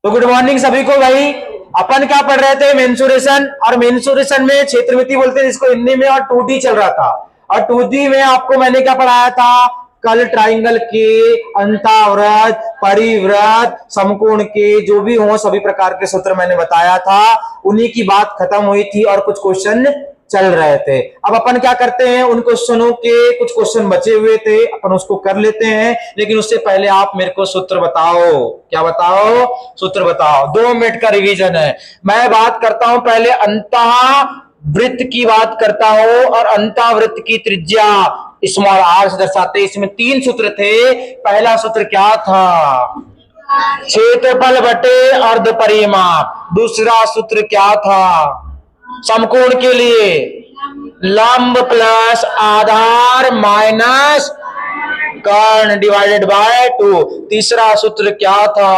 तो good morning सभी को भाई। अपन क्या पढ़ रहे थे? मेंसुरेशन। और मेंसुरेशन में क्षेत्रमिति बोलते हैं जिसको हिंदी में, और 2D चल रहा था। और 2D में आपको मैंने क्या पढ़ाया था? कल ट्राइंगल के, अंताव्रत, परिव्रत, समकोण के जो भी हो सभी प्रकार के सूत्र मैंने बताया था। उन्हीं की बात खत्म हुई थी और कुछ क्वेश्चन चल रहे थे। अब अपन क्या करते हैं, उन क्वेश्चनों के कुछ क्वेश्चन बचे हुए थे, अपन उसको कर लेते हैं। लेकिन उससे पहले आप मेरे को सूत्र बताओ। क्या बताओ? सूत्र बताओ। 2 मिनट का रिवीजन है। मैं बात करता हूं पहले अंतःवृत्त की बात करता हूं, और अंतःवृत्त की त्रिज्या स्मॉल आर से दर्शाते। इसमें 3 सूत्र थे। पहला सूत्र क्या था? क्षेत्रफल बटे अर्ध परिमाप। दूसरा सूत्र क्या था? समकोण के लिए लंब प्लस आधार माइनस कर्ण डिवाइडेड बाय 2। तीसरा सूत्र क्या था?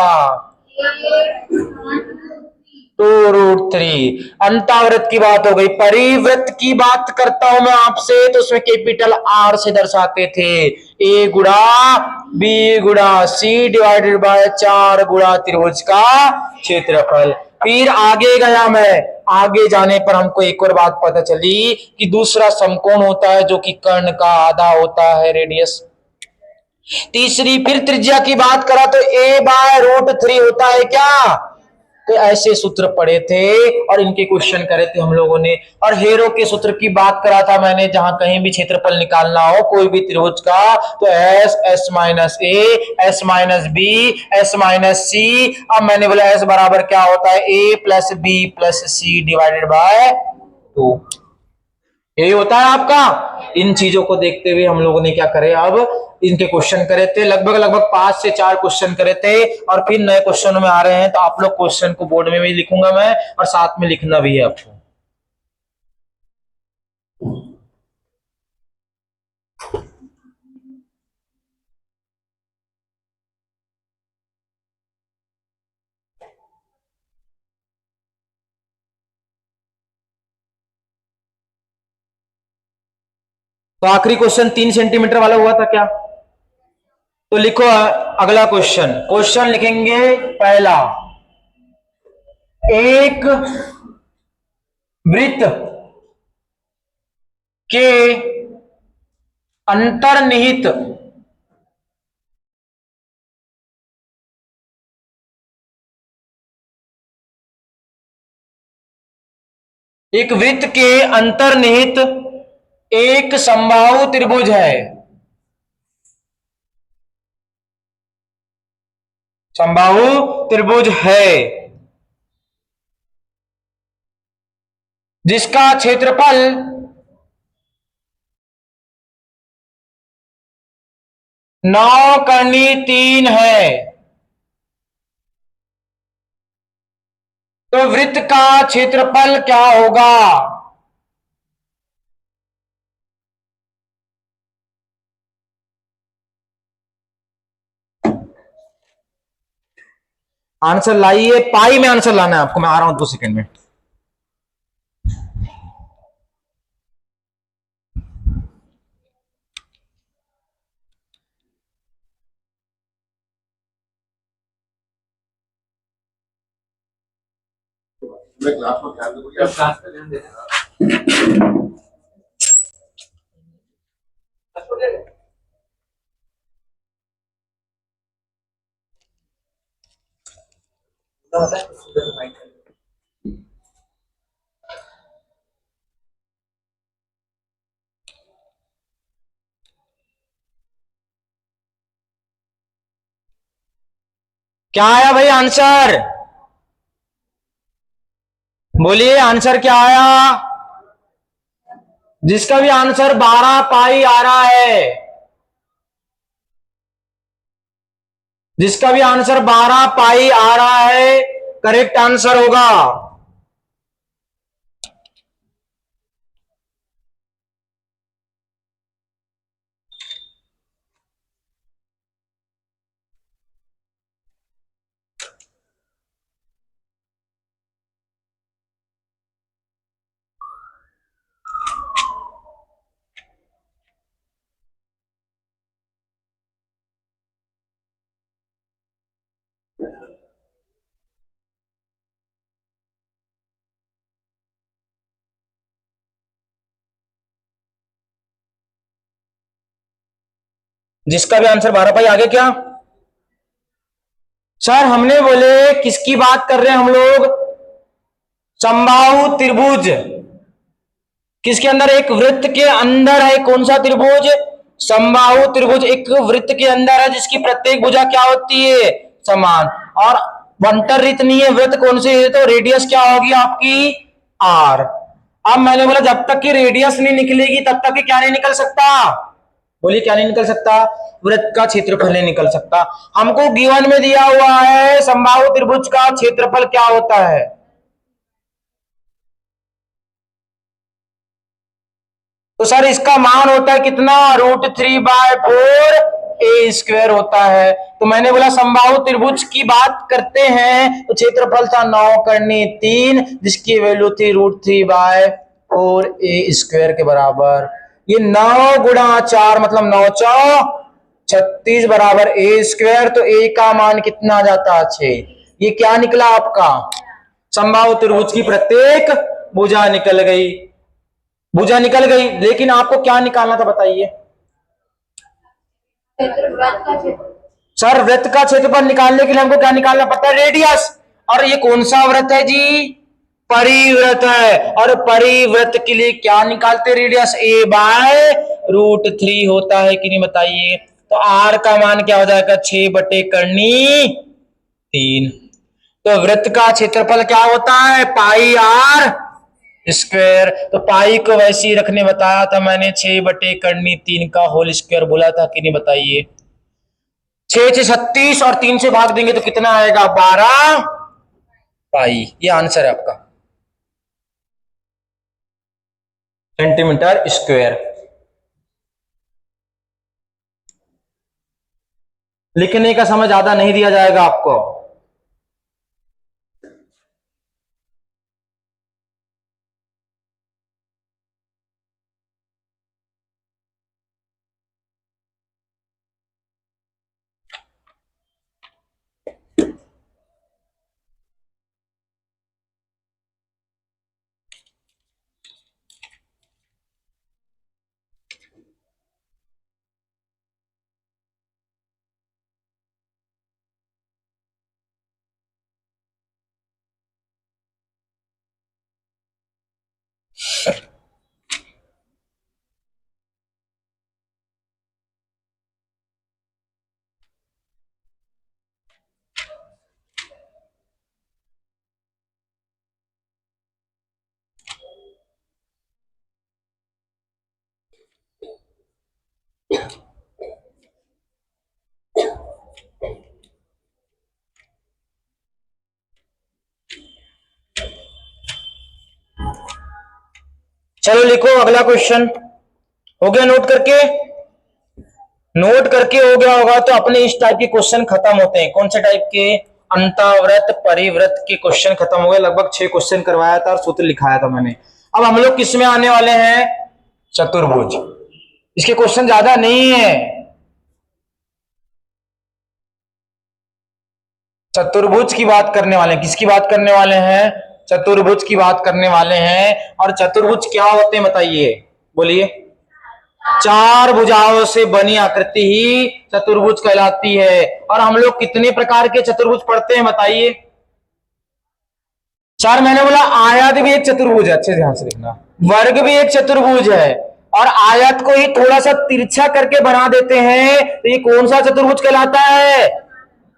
2√3। अंतावृत्त की बात हो गई। परिवृत्त की बात करता हूं मैं आपसे, तो उसमें कैपिटल आर से दर्शाते थे। ए गुणा बी गुणा सी डिवाइडेड बाय 4 गुणा त्रिभुज का क्षेत्रफल। फिर आगे गया मैं। आगे जाने पर हमको एक और बात पता चली कि दूसरा समकोण होता है जो कि कर्ण का आधा होता है, रेडियस। तीसरी फिर त्रिज्या की बात करा तो a/√3 होता है क्या? तो ऐसे सूत्र पढ़े थे और इनके क्वेश्चन करे थे हम लोगों ने। और हेरो के सूत्र की बात करा था मैंने, जहां कहीं भी क्षेत्रफल निकालना हो कोई भी त्रिभुज का, तो s, s minus a, s minus b, s minus c. अब मैंने बोला एस बराबर क्या होता है? A plus b plus c divided by 2। यही होता है आपका। इन चीजों को देखते हुए हम लोगों ने क्या करे, अब इनके क्वेश्चन करे थे। लगभग लगभग 5 से 4 क्वेश्चन करे थे, और फिर नए क्वेश्चन में आ रहे हैं। तो आप लोग क्वेश्चन को बोर्ड में भी लिखूंगा मैं, और साथ में लिखना भी है आपको। तो आखिरी क्वेश्चन 3 सेंटीमीटर वाला हुआ था क्या? तो लिखो अगला क्वेश्चन। क्वेश्चन लिखेंगे पहला। एक वृत्त के अंतर्निहित एक वृत्त के अंतर्निहित एक समबाहु त्रिभुज है। समबाहु त्रिभुज है जिसका क्षेत्रफल 9 कर्णी 3 है। तो वृत्त का क्षेत्रफल क्या होगा? आंसर लाइए। पाई में आंसर लाना है आपको। मैं आ रहा हूं 2 सेकंड में। क्या आया भाई आंसर? बोलिए आंसर क्या आया? जिसका भी आंसर 12 पाई आ रहा है, जिसका भी आंसर 12 पाई आ रहा है, करेक्ट आंसर होगा। जिसका भी आंसर 12 पाई आगे क्या? सर हमने बोले किसकी बात कर रहे हैं हम लोग? समबाहु त्रिभुज। किसके अंदर? एक वृत्त के अंदर है। कौन सा त्रिभुज? समबाहु त्रिभुज एक वृत्त के अंदर है जिसकी प्रत्येक भुजा क्या होती है? समान। और बंटररितनीय वृत्त कौन से है? तो रेडियस क्या होगी आपकी? आर। अब मैंने बोला जब तक की रेडियस नहीं निकलेगी तब तक क्या नहीं निकल सकता? बोलिए क्या नहीं निकल सकता? वृत्त का क्षेत्रफल नहीं निकल सकता। हमको गिवन में दिया हुआ है समबाहु त्रिभुज का क्षेत्रफल क्या होता है? तो सर इसका मान होता है कितना? √3/4 ए स्क्वायर होता है। तो मैंने बोला समबाहु त्रिभुज की बात करते हैं तो क्षेत्रफल था 9 × 3 जिसकी वैल्यू थी √3/4 ए स्क्वायर के बराबर। ये 9 × 4 मतलब 9 × 36 बराबर ए स्क्वायर। तो ए का मान कितना आ जाता है? 6। ये क्या निकला आपका? समबाहु त्रिभुज की प्रत्येक भुजा निकल गई। भुजा निकल गई, लेकिन आपको क्या निकालना था बताइए? सर वृत्त का क्षेत्रफल निकालने के लिए हमको क्या निकालना पड़ता है? रेडियस। और ये कौन सा वृत्त है जी? परिवृत्त है। और परिवृत्त के लिए क्या निकालते? रेडियस। a/√3 होता है कि नहीं बताइए? तो r का मान क्या हो जाएगा? 6/3। तो वृत्त का क्षेत्रफल क्या होता है? πr square. तो पाई को वैसे ही रखने बताया था मैंने। 6/3 का होल स्क्वायर बोला था कि नहीं बताइए? 6 से 36 और 3 से भाग देंगे तो कितना आएगा? 12 पाई। ये आंसर है आपका, सेंटीमीटर स्क्वायर। लिखने का समय ज्यादा नहीं दिया जाएगा आपको। चलो लिखो अगला क्वेश्चन। हो गया नोट करके? नोट करके हो गया होगा तो अपने इस टाइप के क्वेश्चन खत्म होते हैं। कौन से टाइप के? अंतःवृत्त परिवृत्त के क्वेश्चन खत्म हो गए। लगभग 6 क्वेश्चन करवाया था और सूत्र लिखाया था मैंने। अब हम लोग किस में आने वाले हैं? चतुर्भुज। इसके क्वेश्चन ज्यादा नहीं है। चतुर्भुज की बात करने वाले हैं। किसकी बात करने वाले हैं? चतुर्भुज की बात करने वाले हैं। और चतुर्भुज क्या होते हैं बताइए? बोलिए। 4 भुजाओं से बनी आकृति ही चतुर्भुज कहलाती है। और हम लोग कितने प्रकार के चतुर्भुज पढ़ते हैं बताइए? 4। मैंने बोला आयत भी एक चतुर्भुज है, अच्छे ध्यान से देखना। वर्ग भी एक चतुर्भुज है। और आयत को ही थोड़ा सा तिरछा करके बना देते हैं तो ये कौन सा चतुर्भुज कहलाता है?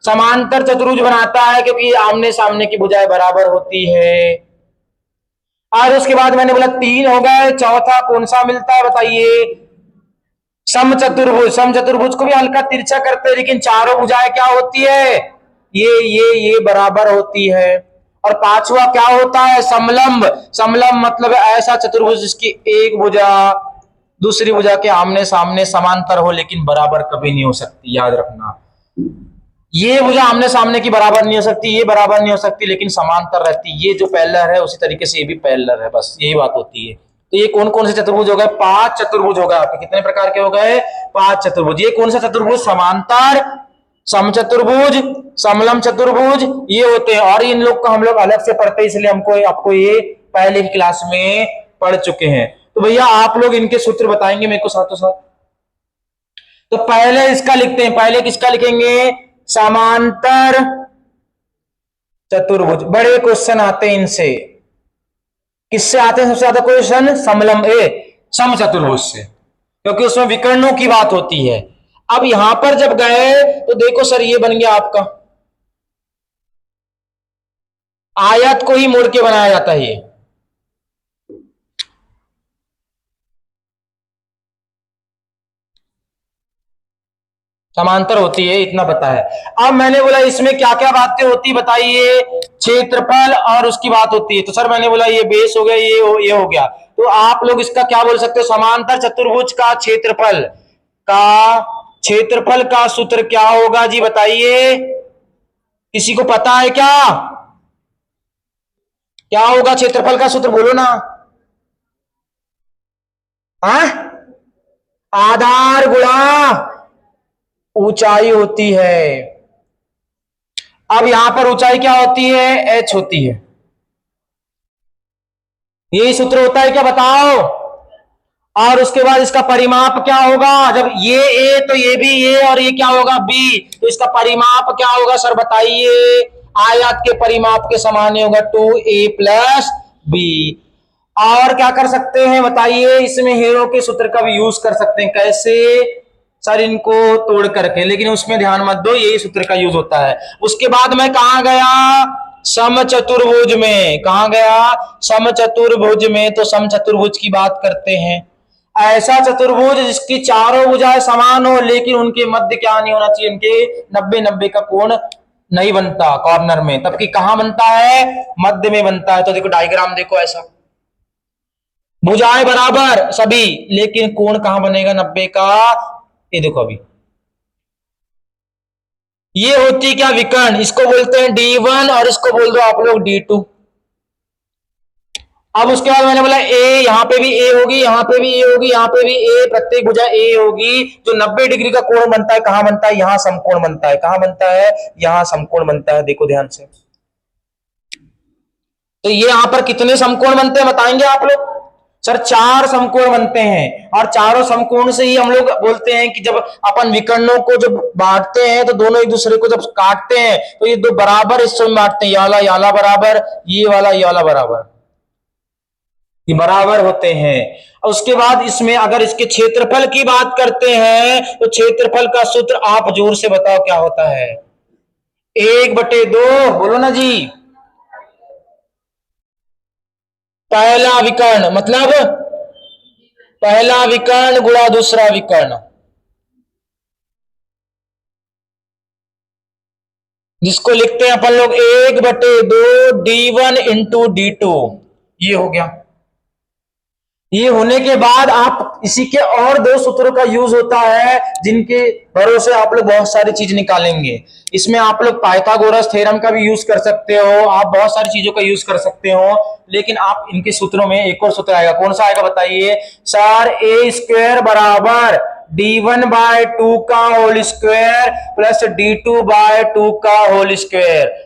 समांतर चतुर्भुज बनाता है, क्योंकि आमने सामने की भुजाएं बराबर होती है। और उसके बाद मैंने बोला 3 हो गए। चौथा कौन सा मिलता है बताइए? समचतुर्भुज। समचतुर्भुज को भी हल्का तिरछा करते हैं, लेकिन चारों भुजाएं क्या होती है? ये बराबर होती है। और 5वां क्या होता है? समलंब। समलंब मतलब ऐसा चतुर्भुज जिसकी एक भुजा दूसरी भुजा के आमने सामने समांतर हो लेकिन बराबर कभी नहीं हो सकती। याद रखना, ये भुजा आमने सामने की बराबर नहीं हो सकती, ये बराबर नहीं हो सकती, लेकिन समांतर रहती। ये जो पैरेलल है उसी तरीके से ये भी पैरेलल है, बस यही बात होती है। तो ये कौन कौन से चतुर्भुज हो गए? 5 चतुर्भुज हो गए आपके। कितने प्रकार के हो गए? 5 चतुर्भुज। ये कौन सा चतुर्भुज? समांतर, समचतुर्भुज, समलंब चतुर्भुज, ये होते हैं। और इन लोग को हम लोग अलग से पढ़ते हैं, इसलिए हमको आपको ये पहले की क्लास में पढ़ चुके हैं। तो भैया आप लोग इनके सूत्र बताएंगे मेरे को साथों साथ। तो पहले इसका लिखते हैं, पहले किसका लिखेंगे? समांतर चतुर्भुज। बड़े क्वेश्चन आते हैं इनसे। किससे आते हैं सबसे ज्यादा क्वेश्चन? समचतुर्भुज से, क्योंकि उसमें विकर्णों की बात होती है। अब यहां पर जब गए तो देखो सर, ये बन गया आपका आयत को ही मोड़ के बनाया जाता है ये। समांतर होती है, इतना पता है। अब मैंने बोला इसमें क्या क्या बातें होती बताइए? क्षेत्रफल और उसकी बात होती है। तो सर मैंने बोला ये बेस हो गया, ये हो गया। तो आप लोग इसका क्या बोल सकते हो? समांतर चतुर्भुज का क्षेत्रफल का सूत्र क्या होगा जी बताइए? किसी को पता है क्या? क्या होगा क्षेत्रफल का सूत्र? बोलो ना। हाँ, आधार गुणा ऊंचाई होती है। अब यहां पर ऊंचाई क्या होती है? h होती है। यही सूत्र होता है क्या बताओ? और उसके बाद इसका परिमाप क्या होगा? जब ये a तो ये भी a, और ये क्या होगा? b। तो इसका परिमाप क्या होगा सर बताइए? आयत के परिमाप के समान होगा 2a प्लस b। और क्या कर सकते हैं बताइए? इसमें हेरो के सूत्र का भी यूज कर सकते हैं। कैसे सर? इनको तोड़ करके, लेकिन उसमें ध्यान मत दो, यही सूत्र का यूज होता है। उसके बाद मैं कहां गया? समचतुर्भुज में। कहां गया? समचतुर्भुज में। तो समचतुर्भुज की बात करते हैं। ऐसा चतुर्भुज जिसकी चारों भुजाएं समान हो, लेकिन उनके मध्य क्या नहीं होना चाहिए? उनके 90-90 का कोण नहीं बनता कॉर्नर में। तब कि कहां बनता है? मध्य में बनता है। तो देखो डायग्राम देखो ऐसा, भुजाएं बराबर सभी, लेकिन कोण कहां बनेगा? 90 का। ये देखो अभी, ये होती क्या? विकर्ण। इसको बोलते हैं D1 और इसको बोल दो आप लोग D2। अब उसके बाद मैंने बोला ए, यहां पे भी ए होगी, यहां पे भी ए होगी, यहां पे भी ए, प्रत्येक भुजा ए होगी। जो 90 डिग्री का कोण बनता है कहां बनता है? यहां समकोण बनता है। कहां बनता है? यहां समकोण बनता है। देखो ध्यान से। तो ये यहां पर कितने समकोण बनते हैं बताएंगे आप लोग? सर 4 समकोण बनते हैं, और चारों समकोण से ही हम लोग बोलते हैं कि जब अपन विकर्णों को जब बांटते हैं तो दोनों एक दूसरे को जब काटते हैं तो ये दो बराबर हिस्सों में बांटते हैं। ये वाला बराबर, ये वाला बराबर, ये बराबर होते हैं। और उसके बाद इसमें अगर इसके क्षेत्रफल की बात करते हैं तो क्षेत्रफल का सूत्र आप जोर से बताओ क्या होता है? 1/2। बोलो ना जी। पहला विकर्ण मतलब पहला विकर्ण गुणा दूसरा विकर्ण, जिसको लिखते हैं अपन लोग 1/2 D1 इंटू D2। ये हो गया। ये होने के बाद आप इसी के और दो सूत्रों का यूज होता है, जिनके भरोसे आप लोग बहुत सारी चीज निकालेंगे। इसमें आप लोग पाइथागोरस थ्योरम का भी यूज कर सकते हो, आप बहुत सारी चीजों का यूज कर सकते हो। लेकिन आप इनके सूत्रों में एक और सूत्र आएगा। कौन सा आएगा बताइए? सर A² बराबर D1/2 का होल स्क्वायर प्लस D2/2 का होल स्क्वायर।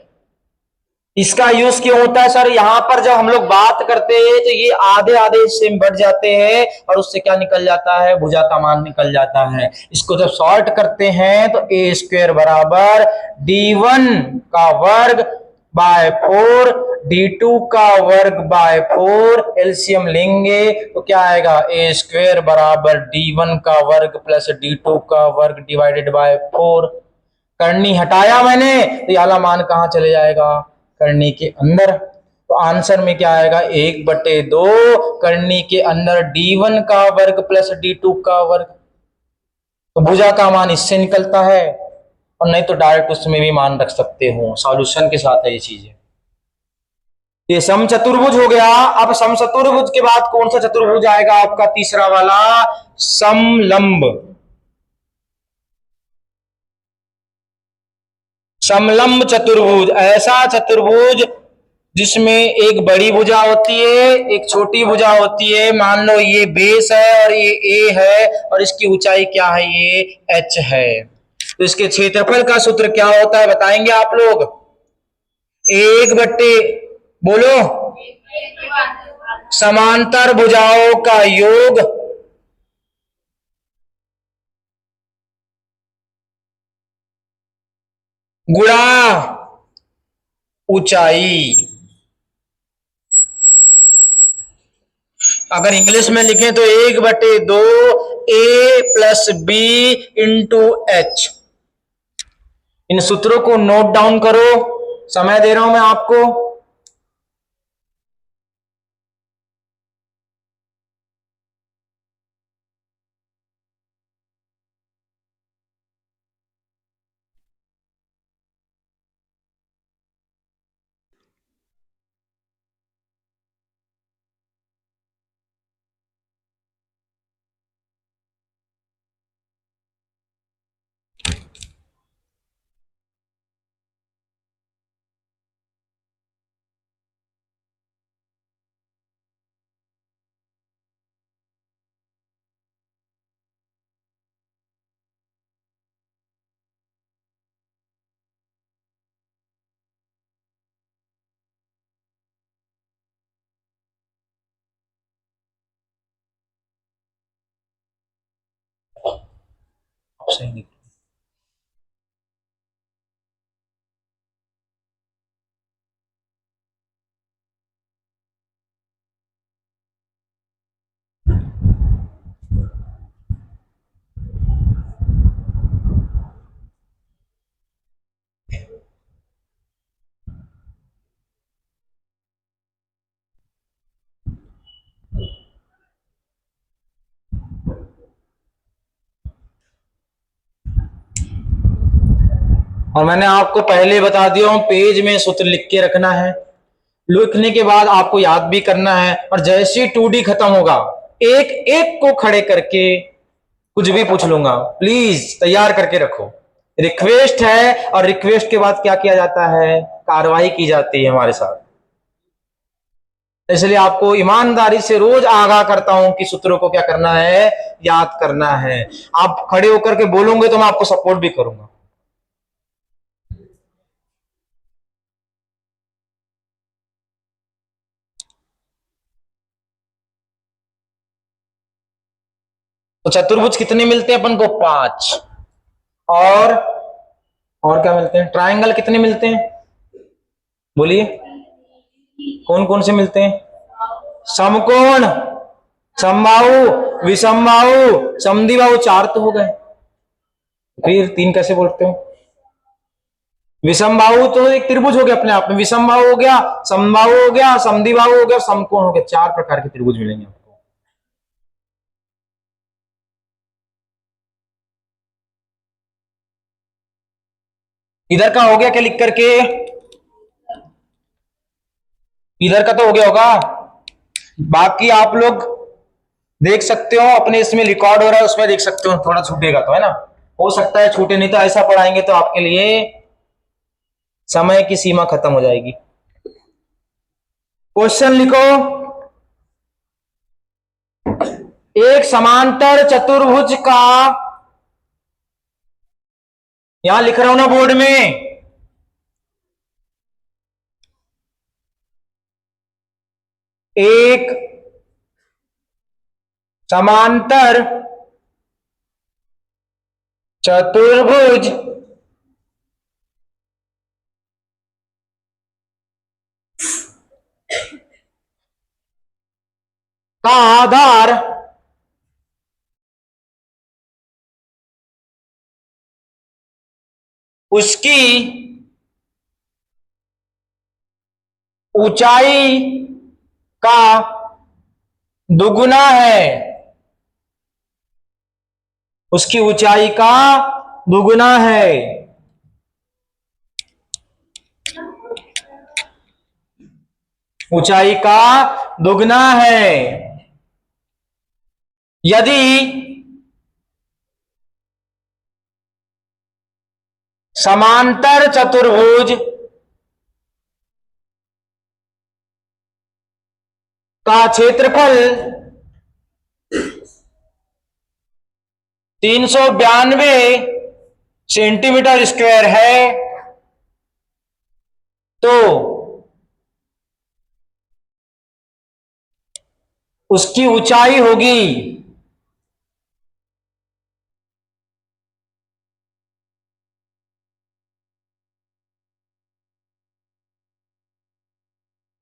इसका यूज क्यों होता है सर? यहां पर जब हम लोग बात करते हैं तो ये आधे आधे हिस्से में बढ़ जाते हैं, और उससे क्या निकल जाता है? भुजा का मान निकल जाता है। इसको जब सॉल्ट करते हैं तो A² बराबर D1 का वर्ग बाय 4 D2 का वर्ग बाय 4। एलसीएम लेंगे तो क्या आएगा? A² बराबर D1 का वर्ग प्लस D2 का वर्ग डिवाइडेड बाय 4। करनी हटाया मैंने तो ये वाला मान कहां चले जाएगा? करनी के अंदर। तो आंसर में क्या आएगा? 1/2 करनी के अंदर D1 का वर्ग प्लस D2 का वर्ग। तो भुजा का मान इससे निकलता है, और नहीं तो डायरेक्ट उसमें भी मान रख सकते हो। सॉल्यूशन के साथ है ये चीजें। ये समचतुर्भुज हो गया। अब समचतुर्भुज के बाद कौन सा चतुर्भुज आएगा आपका? तीसरा वाला, समलंब। समलंब चतुर्भुज ऐसा चतुर्भुज जिसमें एक बड़ी भुजा होती है, एक छोटी भुजा होती है। मान लो ये बेस है और ये ए है, और इसकी ऊंचाई क्या है? ये एच है। तो इसके क्षेत्रफल का सूत्र क्या होता है बताएंगे आप लोग? 1/, बोलो, समांतर भुजाओं का योग गुणा ऊंचाई। अगर इंग्लिश में लिखें तो 1/2 ए प्लस बी इंटू एच। इन सूत्रों को नोट डाउन करो, समय दे रहा हूं मैं आपको। सही नहीं। और मैंने आपको पहले बता दिया हूं, पेज में सूत्र लिख के रखना है। लिखने के बाद आपको याद भी करना है, और जैसे ही 2D खत्म होगा एक एक को खड़े करके कुछ भी पूछ लूंगा। प्लीज तैयार करके रखो, रिक्वेस्ट है। और रिक्वेस्ट के बाद क्या किया जाता है, कार्रवाई की जाती है हमारे साथ। इसलिए आपको ईमानदारी से रोज आगाह करता हूं कि सूत्रों को क्या करना है, याद करना है। आप खड़े होकर के बोलोगे तो मैं आपको सपोर्ट भी करूंगा। तो चतुर्भुज कितने मिलते हैं अपन को, 5। और क्या मिलते हैं, ट्रायंगल कितने मिलते हैं, बोलिए कौन कौन से मिलते हैं। समकोण, समबाहु, विषमबाहु, समद्विबाहु, 4 तो हो गए। फिर 3 कैसे बोलते हो। विषमबाहु तो एक त्रिभुज हो गया अपने आप में, विषमबाहु हो गया, समबाहु हो गया, समद्विबाहु हो गया, समकोण हो गया। 4 प्रकार के त्रिभुज मिलेंगे आपको। इधर का हो गया क्या लिख करके, इधर का तो हो गया होगा। बाकी आप लोग देख सकते हो, अपने इसमें रिकॉर्ड हो रहा है उसमें देख सकते हो, थोड़ा छूटेगा तो है ना, हो सकता है छूटे, नहीं तो ऐसा पढ़ाएंगे तो आपके लिए समय की सीमा खत्म हो जाएगी। क्वेश्चन लिखो, एक समांतर चतुर्भुज का, यहां लिख रहा हूं ना बोर्ड में, एक समांतर चतुर्भुज का आधार उसकी ऊंचाई का दुगुना है, उसकी ऊंचाई का दुगुना है। ऊंचाई का दुगना है यदि समांतर चतुर्भुज का क्षेत्रफल 392 सेंटीमीटर स्क्वायर है, तो उसकी ऊंचाई होगी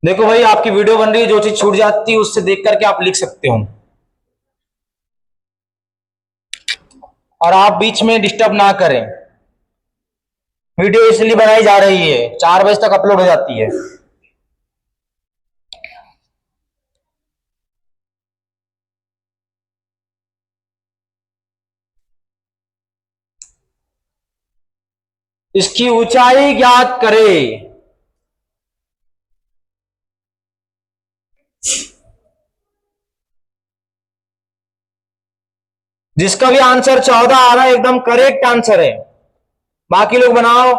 देखो भाई, आपकी वीडियो बन रही है, जो चीज छूट जाती है उससे देख करके आप लिख सकते हो, और आप बीच में डिस्टर्ब ना करें। वीडियो इसलिए बनाई जा रही है, 4 बजे तक अपलोड हो जाती है। इसकी ऊंचाई ज्ञात करें। जिसका भी आंसर 14 आ रहा है एकदम करेक्ट आंसर है। बाकी लोग बनाओ।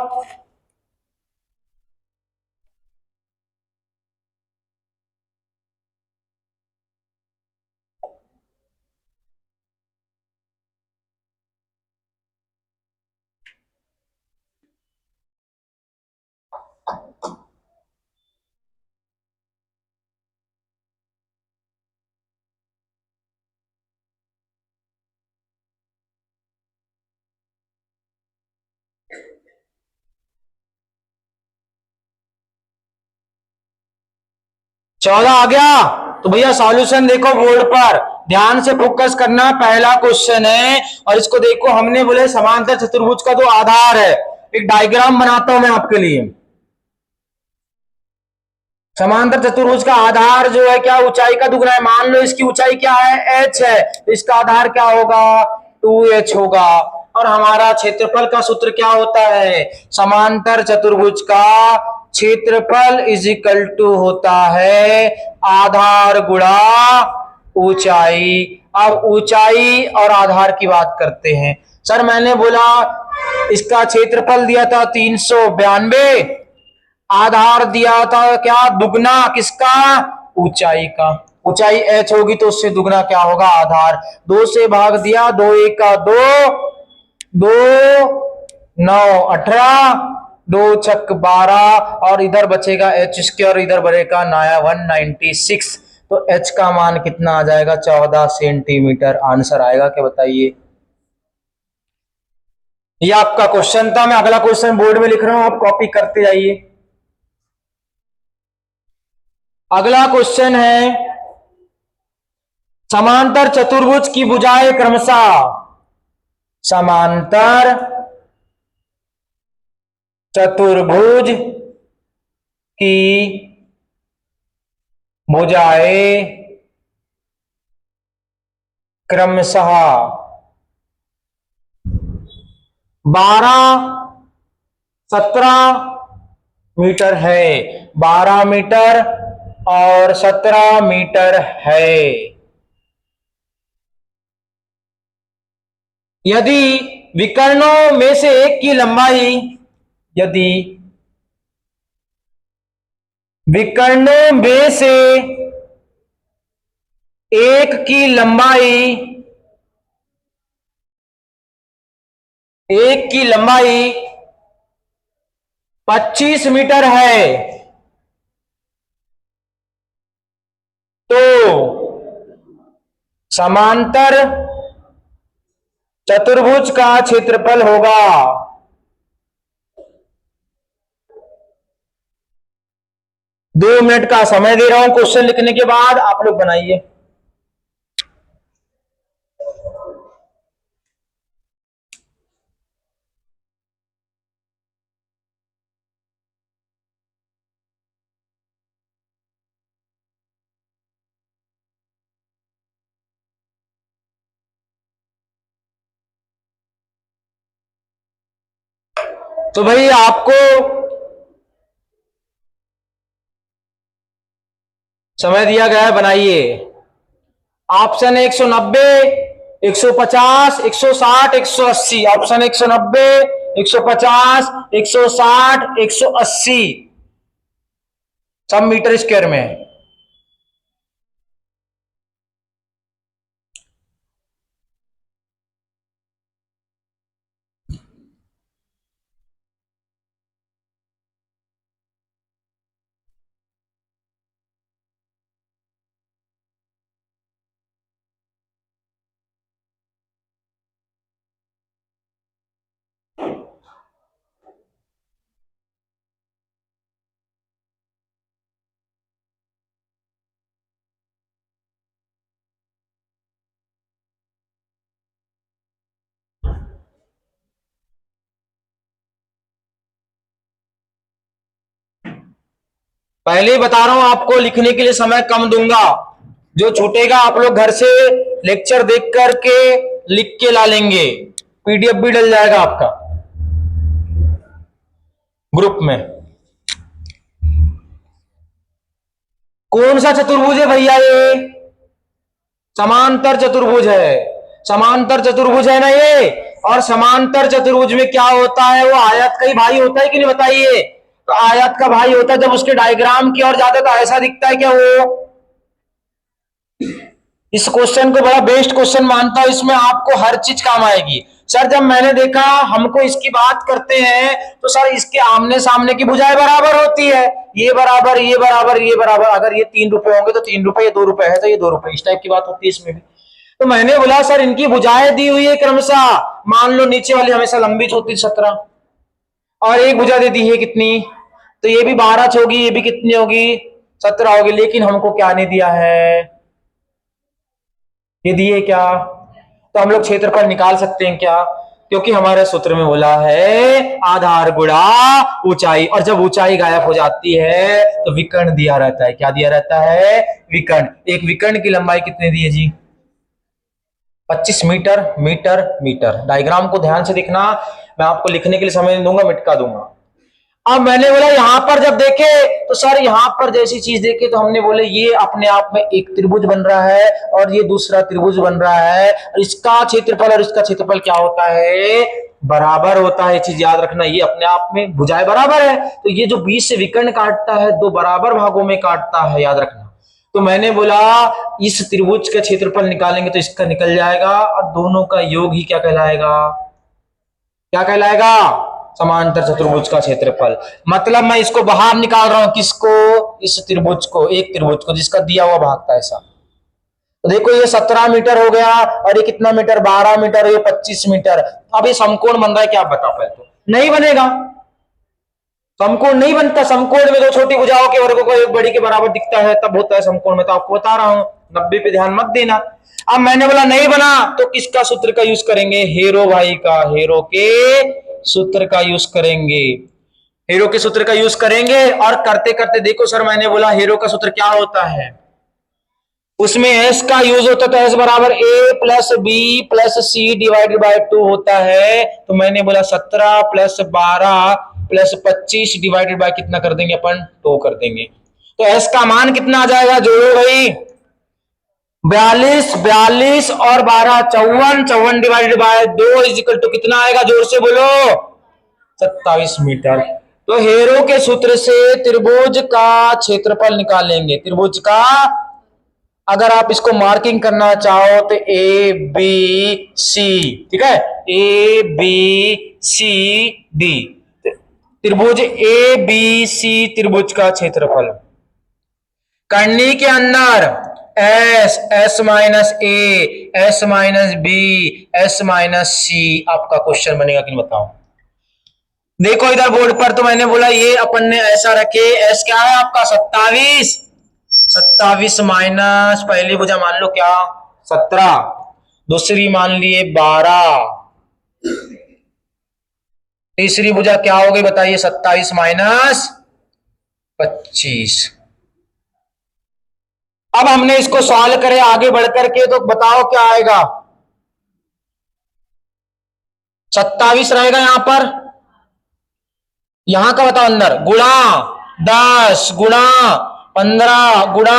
चौदह आ गया तो भैया सॉल्यूशन देखो बोर्ड पर, ध्यान से फोकस करना। पहला क्वेश्चन है और इसको देखो, हमने बोले समांतर चतुर्भुज का जो आधार है, एक डायग्राम बनाता हूं मैं आपके लिए। समांतर चतुर्भुज का आधार जो है क्या, ऊंचाई का दुगना है। मान लो इसकी ऊंचाई क्या है, h है, तो इसका आधार क्या होगा, 2h होगा। और हमारा क्षेत्रफल का सूत्र क्या होता है, समांतर चतुर्भुज का क्षेत्रफल इज इक्वल टू होता है आधार गुणा ऊंचाई। अब ऊंचाई और आधार की बात करते हैं। सर मैंने बोला इसका क्षेत्रफल दिया था 392, आधार दिया था क्या, दुगना किसका, ऊंचाई का। ऊंचाई h होगी तो उससे दुगना क्या होगा, आधार। 2 से भाग दिया, 2 1 का 2, 2 9 18, 2 छक 12, और इधर बचेगा एच स्क्वायर, इधर बचेगा नया 196। तो h का मान कितना आ जाएगा, 14 सेंटीमीटर आंसर आएगा। क्या बताइए। ये आपका क्वेश्चन था, मैं अगला क्वेश्चन बोर्ड में लिख रहा हूं, आप कॉपी करते जाइए। अगला क्वेश्चन है, समांतर चतुर्भुज की भुजाएं क्रमशः, समांतर चतुर्भुज की भुजाएं क्रमशः 12 17 मीटर है, 12 मीटर और 17 मीटर है। यदि विकर्णों में से एक की लंबाई, यदि विकर्णों में से एक की लंबाई, एक की लंबाई 25 मीटर है, तो समांतर चतुर्भुज का क्षेत्रफल होगा। दो मिनट का समय दे रहा हूं, क्वेश्चन लिखने के बाद आप लोग बनाइए। तो भाई आपको समय दिया गया है, बनाइए। ऑप्शन 190, 150, 160, 180। ऑप्शन 190, 150, 160, 180, सब मीटर स्क्वायर में है। पहले ही बता रहा हूं आपको, लिखने के लिए समय कम दूंगा, जो छूटेगा आप लोग घर से लेक्चर देख करके लिख के ला लेंगे, पीडीएफ भी डल जाएगा आपका ग्रुप में। कौन सा चतुर्भुज है भैया? ये समांतर चतुर्भुज है, समांतर चतुर्भुज है ना ये। और समांतर चतुर्भुज में क्या होता है, वो आयत का ही भाई होता है कि नहीं बताइए? तो आयत का भाई होता है, जब उसके डायग्राम की ओर जाता है तो ऐसा दिखता है क्या वो? इस क्वेश्चन को बड़ा बेस्ट क्वेश्चन मानता हूं, इसमें आपको हर चीज काम आएगी। सर जब मैंने देखा हमको इसकी बात करते हैं तो सर इसके आमने सामने की भुजाएं बराबर होती है, ये बराबर ये बराबर ये बराबर, अगर ये 3 रुपए होंगे तो 3 रुपए, ये 2 रुपए है तो ये 2 रुपए, इस टाइप की बात होती है इसमें भी। तो मैंने बोला सर इनकी भुजाएं दी हुई है क्रमशः, मान लो नीचे वाली हमेशा लंबी होती 17 और एक भुजा दे दी है कितनी, तो ये भी 12 होगी, ये भी कितनी होगी 17 होगी, लेकिन हमको क्या नहीं दिया है, ये दिए क्या? तो हम लोग क्षेत्रफल निकाल सकते हैं क्या? क्योंकि हमारे सूत्र में बोला है आधार गुणा ऊंचाई, और जब ऊंचाई गायब हो जाती है तो विकर्ण दिया रहता है। क्या दिया रहता है? विकर्ण। एक विकर्ण की लंबाई कितनी दी है जी? 25 मीटर। मीटर मीटर, डायग्राम को ध्यान से देखना, मैं आपको लिखने के लिए समय नहीं दूंगा, मिटका दूंगा। अब मैंने बोला यहां पर जब देखे तो सर यहां पर जैसी चीज देखे तो हमने बोले ये अपने आप में एक त्रिभुज बन रहा है और ये दूसरा त्रिभुज बन रहा है, और इसका क्षेत्रफल और इसका क्षेत्रफल क्या होता है? बराबर होता है। चीज याद रखना, ये अपने आप में भुजाएं बराबर है, तो ये जो बीच से विकर्ण काटता है दो बराबर भागों में काटता है, याद रखना। तो मैंने बोला इस त्रिभुज का क्षेत्रफल निकालेंगे तो इसका निकल जाएगा, और दोनों का योग ही क्या कहलाएगा? क्या कहलाएगा? समांतर चतुर्भुज का क्षेत्रफल। मतलब मैं इसको बाहर निकाल रहा हूं, किसको? इस त्रिभुज को, एक त्रिभुज को जिसका दिया हुआ भाग था ऐसा। तो देखो ये 17 मीटर हो गया, और ये कितना मीटर? 12 मीटर, ये 25 मीटर। अब ये समकोण बन रहा है क्या? आप बताओ पहले तो। नहीं बनेगा, समकोण नहीं बनता। समकोण में दो छोटी भुजाओं के वर्गों को एक बड़ी के बराबर दिखता है तब होता है समकोण में, तो आपको बता रहा हूं, 90 पे ध्यान मत देना। अब मैंने बोला नहीं बना तो किसका सूत्र का यूज करेंगे? हेरो भाई का, हेरो के सूत्र का यूज करेंगे, हेरो के सूत्र का यूज करेंगे। और करते करते देखो सर, मैंने बोला हेरो का सूत्र क्या होता है, उसमें एस का यूज होता है, तो एस बराबर a plus b plus c divided by 2 होता है। तो मैंने बोला 17 प्लस 12 प्लस 25 डिवाइडेड बाय कितना कर देंगे अपन? 2 कर देंगे। तो एस का मान कितना आ जाएगा? जोड़ो भाई, 42, 42 और 12 54, 54 divided by 2 is equal to कितना आएगा? जोर से बोलो, 27 मीटर। तो हेरो के सूत्र से त्रिभुज का क्षेत्रफल निकालेंगे। त्रिभुज का अगर आप इसको मार्किंग करना चाहो तो ए बी सी, ठीक है, ए बी सी डी, त्रिभुज ए बी सी त्रिभुज का क्षेत्रफल। करनी के अंदर s, s minus a, s minus b, s minus c आपका क्वेश्चन बनेगा कि नहीं बताओ। देखो इधर बोर्ड पर, तो मैंने बोला ये अपन ने ऐसा रखे, एस क्या है आपका? 27, 27 माइनस पहली भुजा मान लो क्या? 17, दूसरी मान लिए 12, तीसरी भुजा क्या हो गई बताइए? 27 माइनस 25। अब हमने इसको सॉल्व करे आगे बढ़ करके, तो बताओ क्या आएगा? 27 रहेगा यहां पर, यहां का बताओ अंदर, गुणा 10 गुणा 15 गुणा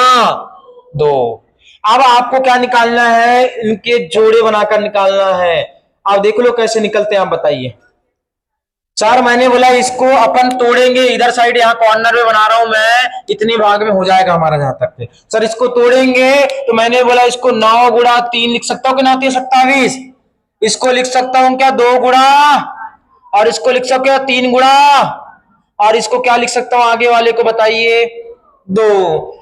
2। अब आपको क्या निकालना है? इनके जोड़े बनाकर निकालना है। अब देख लो कैसे निकलते हैं, आप बताइए। सर मैंने बोला इसको अपन तोड़ेंगे, इधर साइड यहाँ कॉर्नर में बना रहा हूं मैं, इतने भाग में हो जाएगा हमारा जहां तक थे। सर इसको तोड़ेंगे तो मैंने बोला इसको 9 गुणा 3 लिख सकता हूं कि ना? 27। इसको लिख सकता हूं क्या? 2 गुणा, और इसको लिख सकते हो 3 गुणा, और इसको क्या लिख सकता हूं आगे वाले को बताइए? 2।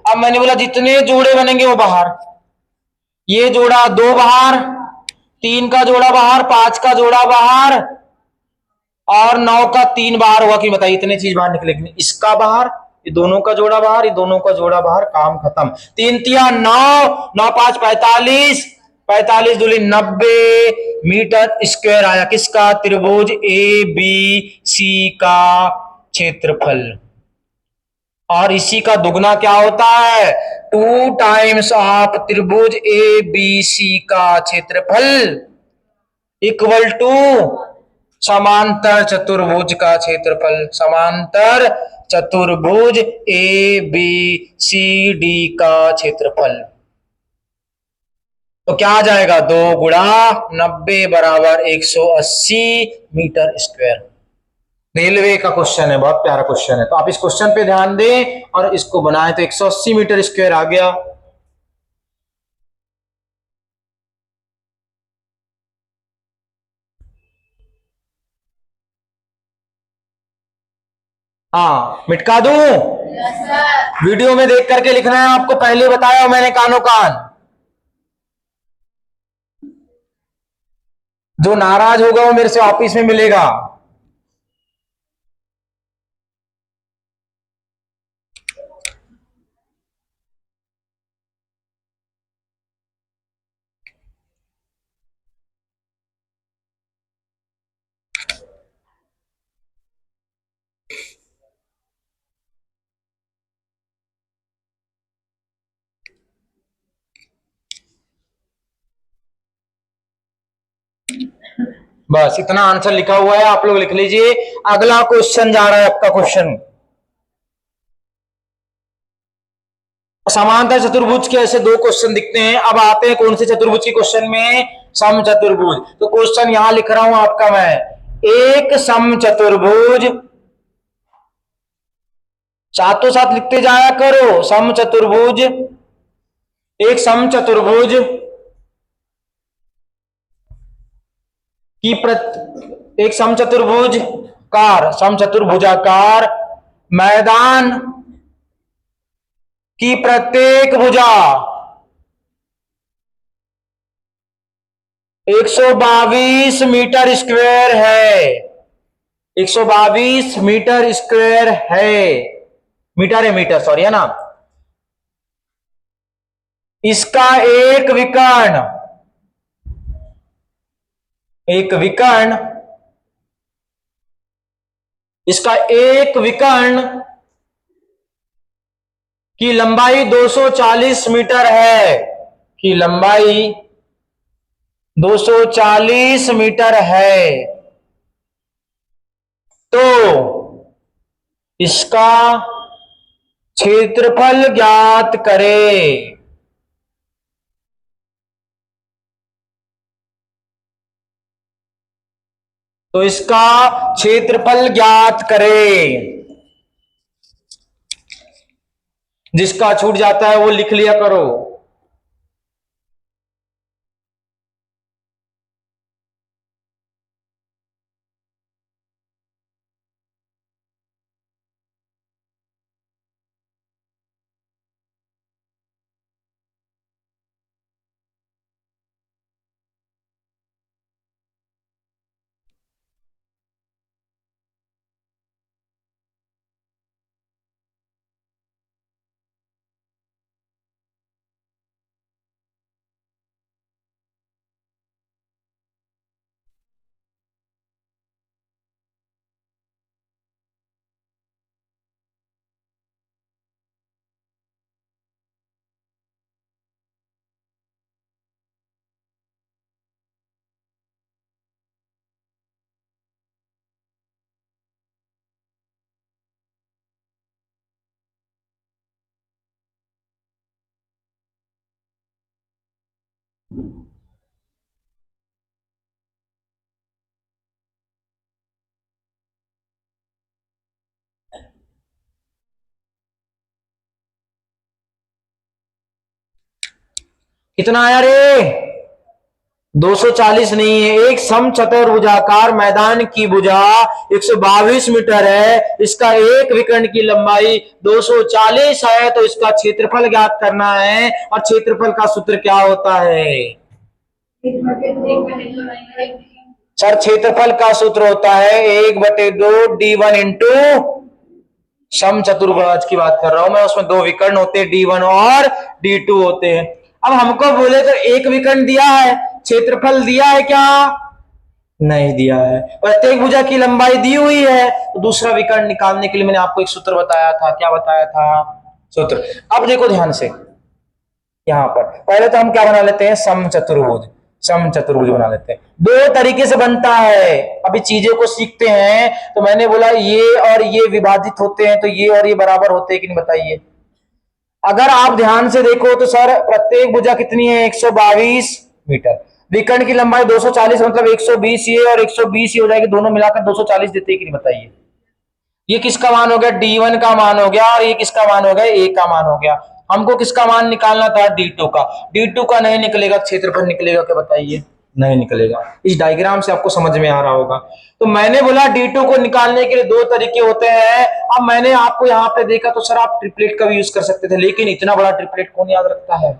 अब मैंने बोला जितने जोड़े बनेंगे वो बाहर, ये जोड़ा 2 बाहर, 3 का जोड़ा बाहर, 5 का जोड़ा बाहर, और 9 का 3 बाहर हुआ कि बताइए इतने चीज बाहर निकलेगी। इसका बाहर, ये दोनों का जोड़ा बाहर, ये दोनों का जोड़ा बाहर, काम खत्म। 3 तिया 9, 9 5 45, 45 दूनी 90 मीटर स्क्वायर आया। किसका? त्रिभुज ए बी सी का क्षेत्रफल। और इसी का दुगना क्या होता है, 2 टाइम्स ऑफ त्रिभुज ए बी सी का क्षेत्रफल इक्वल टू समांतर चतुर्भुज का क्षेत्रफल, समांतर चतुर्भुज ए बी सी डी का क्षेत्रफल। तो क्या आ जाएगा, 2 × 90 बराबर 180 मीटर स्क्वायर। रेलवे का क्वेश्चन है, बहुत प्यारा क्वेश्चन है। तो आप इस क्वेश्चन पे ध्यान दें और इसको बनाएं तो 180 मीटर स्क्वायर आ गया। हाँ, मिटका दूं? वीडियो में देख करके लिखना है आपको, पहले बताया मैंने कानो कान। जो नाराज होगा वो मेरे से ऑफिस में मिलेगा। बस इतना आंसर लिखा हुआ है, आप लोग लिख लीजिए। अगला क्वेश्चन जा रहा है आपका क्वेश्चन, समांतर चतुर्भुज के ऐसे 2 क्वेश्चन दिखते हैं। अब आते हैं कौन से चतुर्भुज के क्वेश्चन में, सम चतुर्भुज। तो क्वेश्चन यहां लिख रहा हूं आपका मैं, एक सम चतुर्भुज, साथों साथ लिखते जाया करो, सम चतुर्भुज, एक सम चतुर्भुज की एक सम चतुर्भुज कार, सम चतुर्भुजाकार मैदान की प्रत्येक भुजा 122 मीटर स्क्वायर है, 122 मीटर स्क्वायर है, मीटर है, मीटर सॉरी, है ना। इसका एक विकर्ण, एक विकर्ण, इसका एक विकर्ण की लंबाई 240 मीटर है, की लंबाई 240 मीटर है। तो इसका क्षेत्रफल ज्ञात करें। तो इसका क्षेत्रफल ज्ञात करें। जिसका छूट जाता है वो लिख लिया करो। कितना आया रे? 240 नहीं है। एक समचतुर्भुजाकार मैदान की भुजा 122 मीटर है, इसका एक विकर्ण की लंबाई 240 है। तो इसका क्षेत्रफल ज्ञात करना है। और क्षेत्रफल का सूत्र क्या होता है सर? क्षेत्रफल का सूत्र होता है 1/2 d1 इंटू, सम चतुर्भुज की बात कर रहा हूं मैं, उसमें 2 विकर्ण होते हैं, d1 और d2 होते हैं। अब हमको बोले तो एक विकर्ण दिया है, क्षेत्रफल दिया है क्या? नहीं दिया है। प्रत्येक भुजा की लंबाई दी हुई है, तो दूसरा विकर्ण निकालने के लिए मैंने आपको एक सूत्र बताया था। क्या बताया था? सूत्र। अब देखो ध्यान से, यहां पर पहले तो हम क्या बना लेते हैं, समचतुर्भुज। समचतुर्भुज बना लेते हैं। दो तरीके से बनता है। अभी चीजें को सीखते हैं, तो मैंने बोला ये और ये विभाजित होते हैं, तो ये और ये बराबर होते हैं कि नहीं, बताइए। अगर आप ध्यान से देखो तो सर प्रत्येक भुजा कितनी है, 122 मीटर। विकर्ण की लंबाई 240, मतलब 120 ये और 120 ये हो जाएगी, दोनों मिलाकर 240 देते हैं कि नहीं, बताइए। ये किसका मान हो गया, D1 का मान हो गया, और ये किसका मान हो गया, A का मान हो गया। हमको किसका मान निकालना था, D2 का। D2 का नहीं निकलेगा, क्षेत्रफल निकलेगा क्या, बताइए। नहीं निकलेगा। इस डायग्राम से आपको समझ में आ रहा होगा। तो मैंने बोला D2 को निकालने के लिए दो तरीके होते हैं। अब मैंने आपको यहाँ पे देखा तो सर आप ट्रिपलेट का भी यूज कर सकते थे, लेकिन इतना बड़ा ट्रिपलेट कौन याद रखता है,